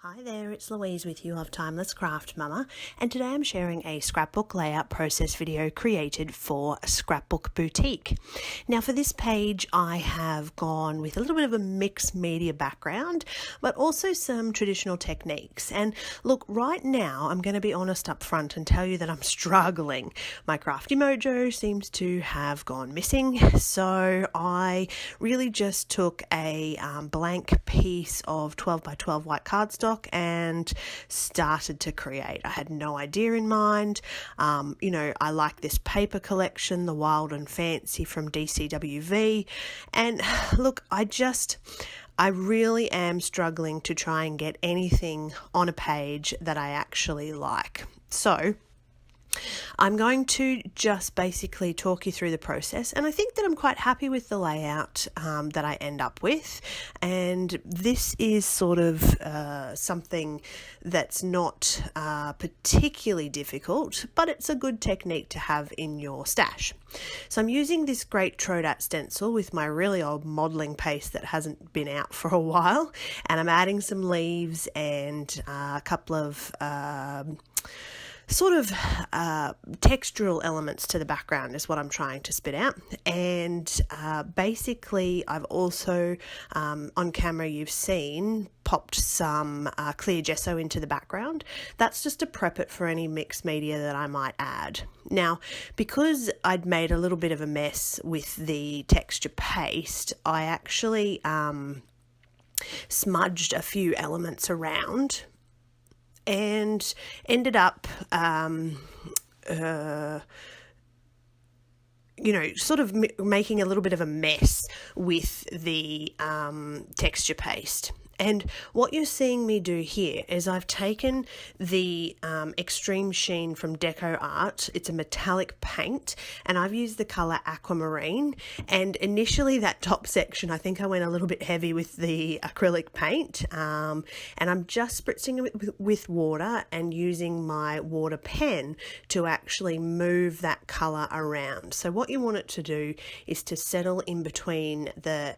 Hi there, it's Louise with you of Timeless Craft Mama, and today I'm sharing a scrapbook layout process video created for Scrapbook Boutique. Now for this page I have gone with a little bit of a mixed media background, but also some traditional techniques. And look, right now I'm going to be honest up front and tell you that I'm struggling. My crafty mojo seems to have gone missing, so I really just took a blank piece of 12 by 12 white cardstock and started to create. I had no idea in mind. I like this paper collection, the Wild and Fancy from DCWV. And look, I really am struggling to try and get anything on a page that I actually like. So I'm going to just basically talk you through the process, and I think that I'm quite happy with the layout that I end up with. And this is sort of something that's not particularly difficult, but it's a good technique to have in your stash. So I'm using this great Trodat stencil with my really old modelling paste that hasn't been out for a while, and I'm adding some leaves and a couple of textural elements to the background is what I'm trying to spit out. And basically I've also on camera you've seen popped some clear gesso into the background. That's just to prep it for any mixed media that I might add. Now, because I'd made a little bit of a mess with the texture paste, I actually smudged a few elements around and ended up making a little bit of a mess with the texture paste. And what you're seeing me do here is I've taken the Extreme Sheen from Deco Art. It's a metallic paint, and I've used the colour Aquamarine. And initially that top section, I think I went a little bit heavy with the acrylic paint, and I'm just spritzing it with water and using my water pen to actually move that colour around. So what you want it to do is to settle in between the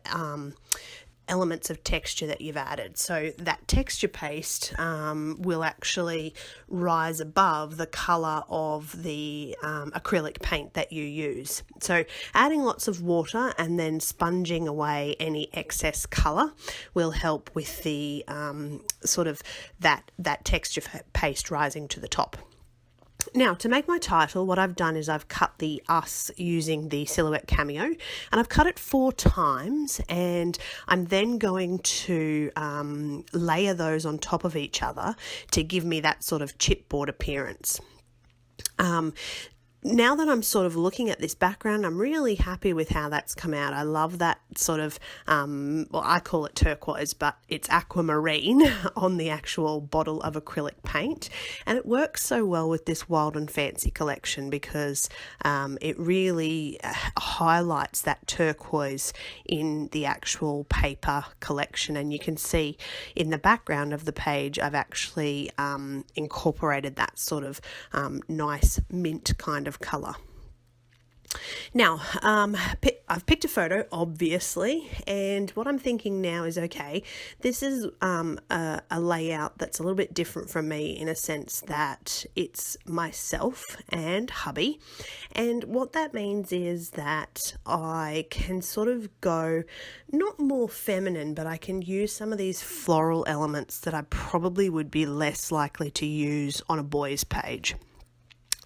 elements of texture that you've added. So that texture paste will actually rise above the colour of the acrylic paint that you use. So adding lots of water and then sponging away any excess colour will help with the that texture paste rising to the top. Now, to make my title, what I've done is I've cut the us using the Silhouette Cameo, and I've cut it 4 times, and I'm then going to layer those on top of each other to give me that sort of chipboard appearance. Now that I'm sort of looking at this background, I'm really happy with how that's come out. I love that sort of, I call it turquoise, but it's aquamarine on the actual bottle of acrylic paint. And it works so well with this Wild and Fancy collection because it really highlights that turquoise in the actual paper collection. And you can see in the background of the page, I've actually incorporated that sort of nice mint kind of colour. Now, I've picked a photo, obviously, and what I'm thinking now is, okay, this is a layout that's a little bit different from me in a sense that it's myself and hubby, and what that means is that I can sort of go not more feminine, but I can use some of these floral elements that I probably would be less likely to use on a boy's page.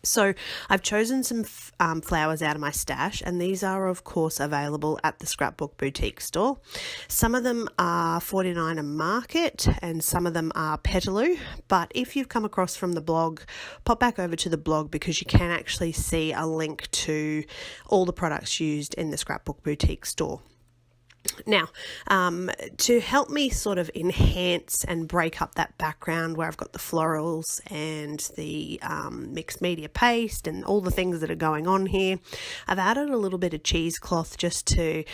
So I've chosen some flowers out of my stash, and these are of course available at the Scrapbook Boutique store. Some of them are $49 a market and some of them are Petaloo, but if you've come across from the blog, pop back over to the blog because you can actually see a link to all the products used in the Scrapbook Boutique store. Now, to help me sort of enhance and break up that background where I've got the florals and the mixed media paste and all the things that are going on here, I've added a little bit of cheesecloth just to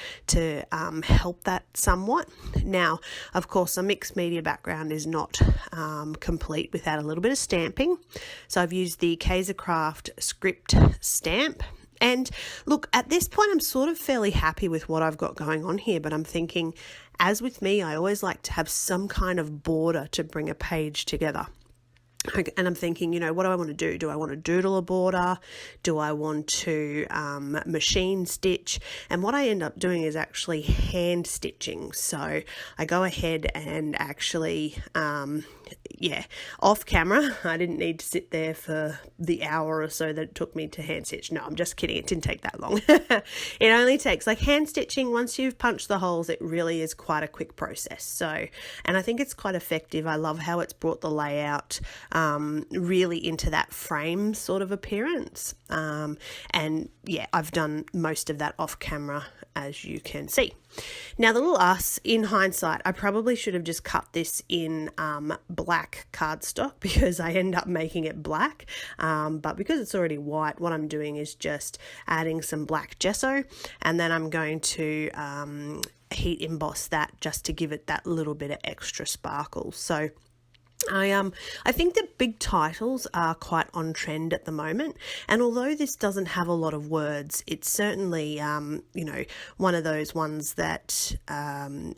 help that somewhat. Now, of course, a mixed media background is not complete without a little bit of stamping. So I've used the Kaisercraft script stamp, And look, at this point, I'm sort of fairly happy with what I've got going on here, but I'm thinking, as with me, I always like to have some kind of border to bring a page together. And I'm thinking, what do I want to do? Do I want to doodle a border? Do I want to machine stitch? And what I end up doing is actually hand stitching. So I go ahead and actually, off camera, I didn't need to sit there for the hour or so that it took me to hand stitch. No, I'm just kidding. It didn't take that long. It only takes, like, hand stitching, once you've punched the holes, it really is quite a quick process. So, and I think it's quite effective. I love how it's brought the layout really into that frame sort of appearance. And yeah, I've done most of that off camera, as you can see. Now, the little us, in hindsight, I probably should have just cut this in black cardstock because I end up making it black. But because it's already white, what I'm doing is just adding some black gesso, and then I'm going to heat emboss that just to give it that little bit of extra sparkle. So I think that big titles are quite on trend at the moment, and although this doesn't have a lot of words, it's certainly one of those ones that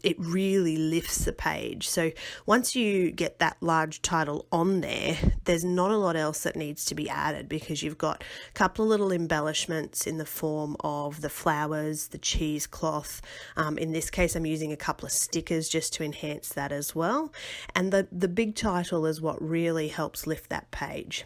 it really lifts the page. So once you get that large title on there, there's not a lot else that needs to be added, because you've got a couple of little embellishments in the form of the flowers, the cheesecloth. In this case, I'm using a couple of stickers just to enhance that as well, and the big title is what really helps lift that page.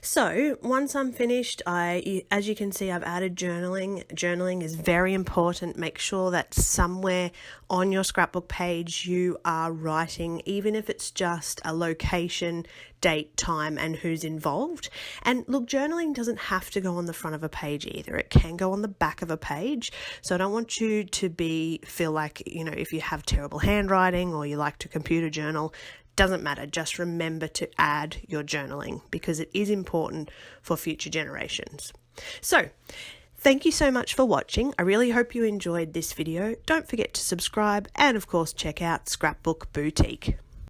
So once I'm finished, as you can see, I've added journaling. Journaling is very important. Make sure that somewhere on your scrapbook page you are writing, even if it's just a location, date, time, and who's involved. And look, journaling doesn't have to go on the front of a page either. It can go on the back of a page. So I don't want you to feel like, if you have terrible handwriting or you like to computer journal, doesn't matter. Just remember to add your journaling, because it is important for future generations. So thank you so much for watching. I really hope you enjoyed this video. Don't forget to subscribe and, of course, check out Scrapbook Boutique.